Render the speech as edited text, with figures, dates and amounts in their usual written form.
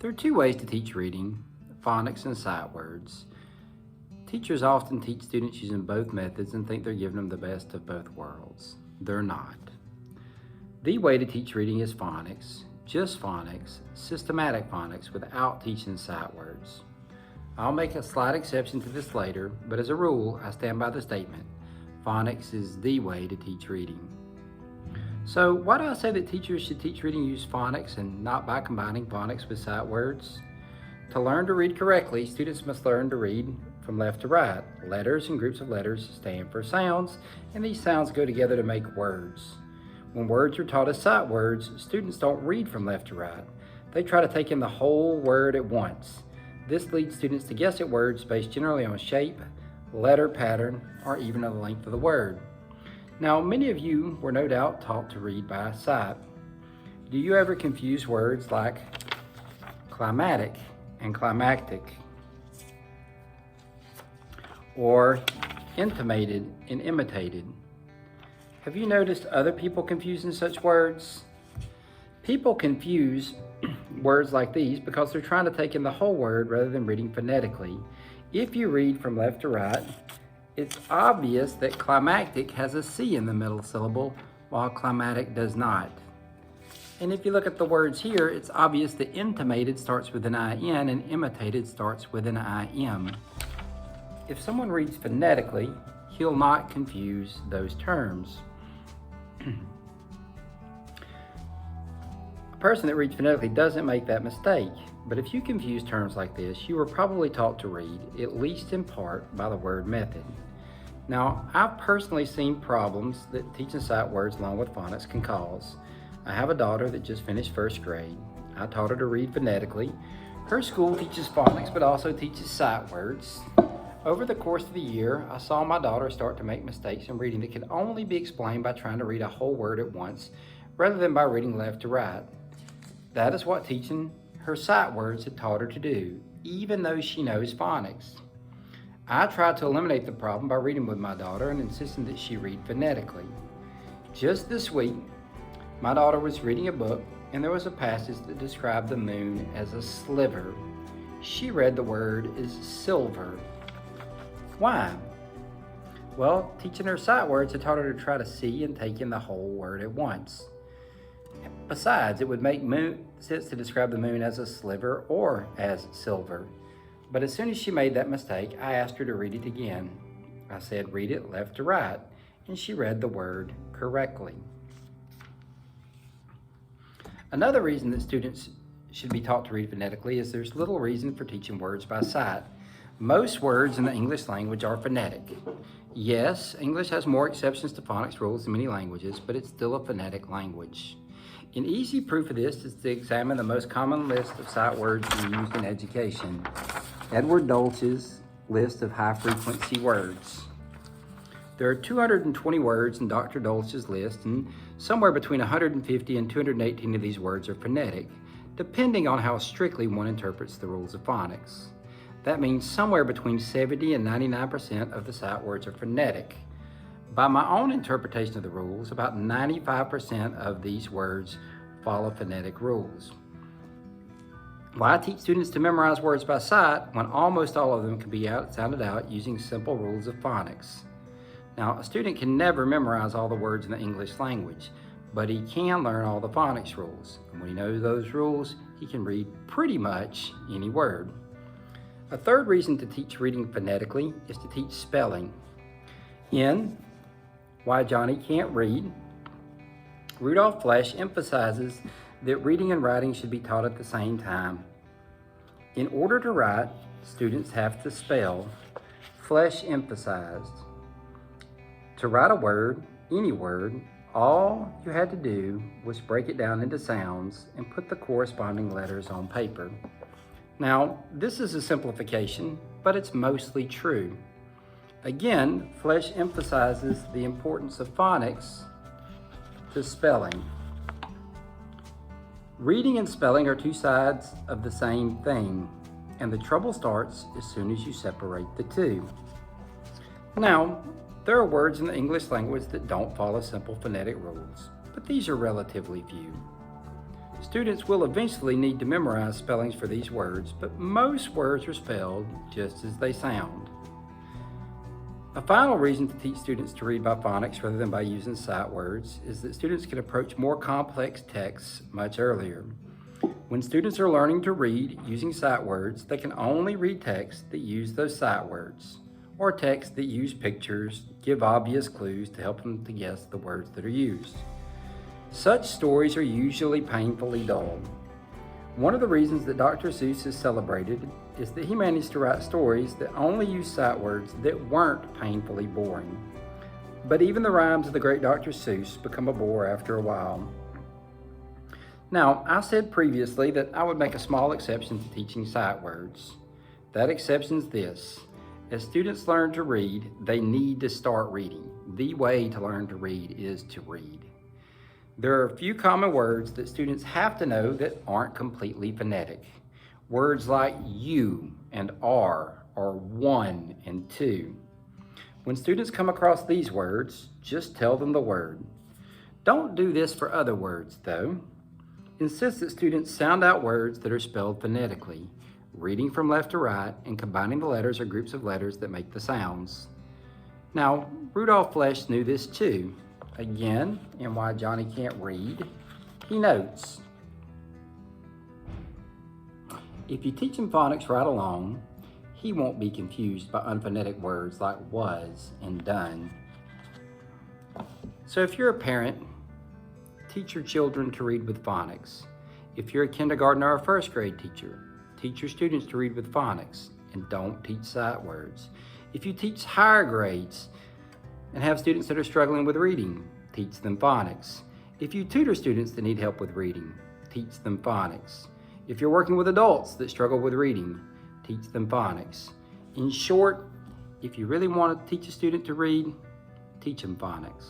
There are two ways to teach reading, phonics and sight words. Teachers often teach students using both methods and think they're giving them the best of both worlds. They're not. The way to teach reading is phonics, just phonics, systematic phonics without teaching sight words. I'll make a slight exception to this later, but as a rule, I stand by the statement, phonics is the way to teach reading. So why do I say that teachers should teach reading use phonics and not by combining phonics with sight words? To learn to read correctly, students must learn to read from left to right. Letters and groups of letters stand for sounds, and these sounds go together to make words. When words are taught as sight words, students don't read from left to right. They try to take in the whole word at once. This leads students to guess at words based generally on shape, letter pattern, or even on the length of the word. Now, many of you were no doubt taught to read by sight. Do you ever confuse words like climatic and climactic, or intimated and imitated? Have you noticed other people confusing such words? People confuse words like these because they're trying to take in the whole word rather than reading phonetically. If you read from left to right, it's obvious that climactic has a C in the middle syllable, while climatic does not. And if you look at the words here, it's obvious that intimated starts with an IN and imitated starts with an IM. If someone reads phonetically, he'll not confuse those terms. A person that reads phonetically doesn't make that mistake, but if you confuse terms like this, you were probably taught to read, at least in part, by the word method. Now, I've personally seen problems that teaching sight words along with phonics can cause. I have a daughter that just finished first grade. I taught her to read phonetically. Her school teaches phonics, but also teaches sight words. Over the course of the year, I saw my daughter start to make mistakes in reading that could only be explained by trying to read a whole word at once, rather than by reading left to right. That is what teaching her sight words had taught her to do, even though she knows phonics. I tried to eliminate the problem by reading with my daughter and insisting that she read phonetically. Just this week, my daughter was reading a book and there was a passage that described the moon as a sliver. She read the word as silver. Why? Well, teaching her sight words had taught her to try to see and take in the whole word at once. Besides, it would make sense to describe the moon as a sliver or as silver. But as soon as she made that mistake, I asked her to read it again. I said, read it left to right, and she read the word correctly. Another reason that students should be taught to read phonetically is there's little reason for teaching words by sight. Most words in the English language are phonetic. Yes, English has more exceptions to phonics rules than many languages, but it's still a phonetic language. An easy proof of this is to examine the most common list of sight words used in education. Edward Dolch's list of high-frequency words. There are 220 words in Dr. Dolch's list, and somewhere between 150 and 218 of these words are phonetic, depending on how strictly one interprets the rules of phonics. That means somewhere between 70 and 99% of the sight words are phonetic. By my own interpretation of the rules, about 95% of these words follow phonetic rules. Why teach students to memorize words by sight when almost all of them can be sounded out using simple rules of phonics? Now, a student can never memorize all the words in the English language, but he can learn all the phonics rules. And when he knows those rules, he can read pretty much any word. A third reason to teach reading phonetically is to teach spelling. In Why Johnny Can't Read, Rudolph Flesch emphasizes that reading and writing should be taught at the same time. In order to write, students have to spell. Flesch emphasized. To write a word, any word, all you had to do was break it down into sounds and put the corresponding letters on paper. Now, this is a simplification, but it's mostly true. Again, Flesch emphasizes the importance of phonics to spelling. Reading and spelling are two sides of the same thing, and the trouble starts as soon as you separate the two. Now, there are words in the English language that don't follow simple phonetic rules, but these are relatively few. Students will eventually need to memorize spellings for these words, but most words are spelled just as they sound. A final reason to teach students to read by phonics rather than by using sight words is that students can approach more complex texts much earlier. When students are learning to read using sight words, they can only read texts that use those sight words, or texts that use pictures, give obvious clues to help them to guess the words that are used. Such stories are usually painfully dull. One of the reasons that Dr. Seuss is celebrated is that he managed to write stories that only use sight words that weren't painfully boring. But even the rhymes of the great Dr. Seuss become a bore after a while. Now, I said previously that I would make a small exception to teaching sight words. That exception is this: as students learn to read, they need to start reading. The way to learn to read is to read. There are a few common words that students have to know that aren't completely phonetic. Words like you and are, or one and two. When students come across these words, just tell them the word. Don't do this for other words, though. Insist that students sound out words that are spelled phonetically, reading from left to right and combining the letters or groups of letters that make the sounds. Now, Rudolph Flesch knew this too. Again, in Why Johnny Can't Read, he notes, if you teach him phonics right along, he won't be confused by unphonetic words like was and done. So if you're a parent, teach your children to read with phonics. If you're a kindergartner or first grade teacher, teach your students to read with phonics and don't teach sight words. If you teach higher grades and have students that are struggling with reading, teach them phonics. If you tutor students that need help with reading, teach them phonics. If you're working with adults that struggle with reading, teach them phonics. In short, if you really want to teach a student to read, teach them phonics.